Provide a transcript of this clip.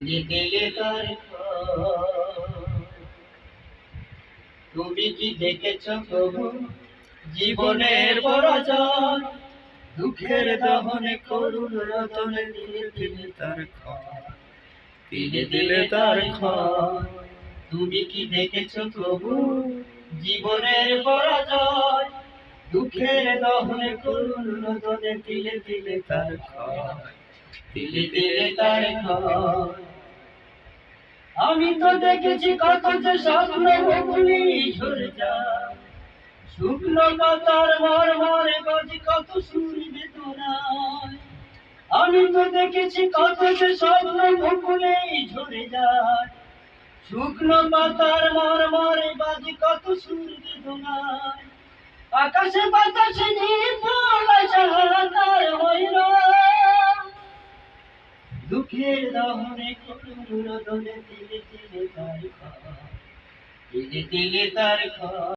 দিলে তার তুমি কি দেখেছ প্রভু জীবনের পরাজয়, দুঃখের দহনে করুণ রতনে দিলে দিলে তার ক্ষয়, দিলে দিলে তার ক্ষয়। তুমি কি দেখেছ প্রভু জীবনের পরাজয়, দুঃখের দহনে করুণ রতনে দিলে দিলে তার ক্ষয়, দিলে দিলে তার ক্ষয়। আমি তো দেখেছি কত যে স্বপ্ন বকুলি ঝরে যায়, শুকনো পাতার মরমরে বাজে কত সুর বেদনায়। আমি তো দেখেছি কত যে স্বপ্ন বকুলে ঝরে যায়, শুকনো পাতার মরমরে বাজে কত সুর বেদনায়। আকাশে বাতাসে নির্মল সাহাতার হইল, দুঃখের দহনে করুণ রোদনে দিলে দিলে তার ক্ষয়, দিলে দিলে তার ক্ষয়।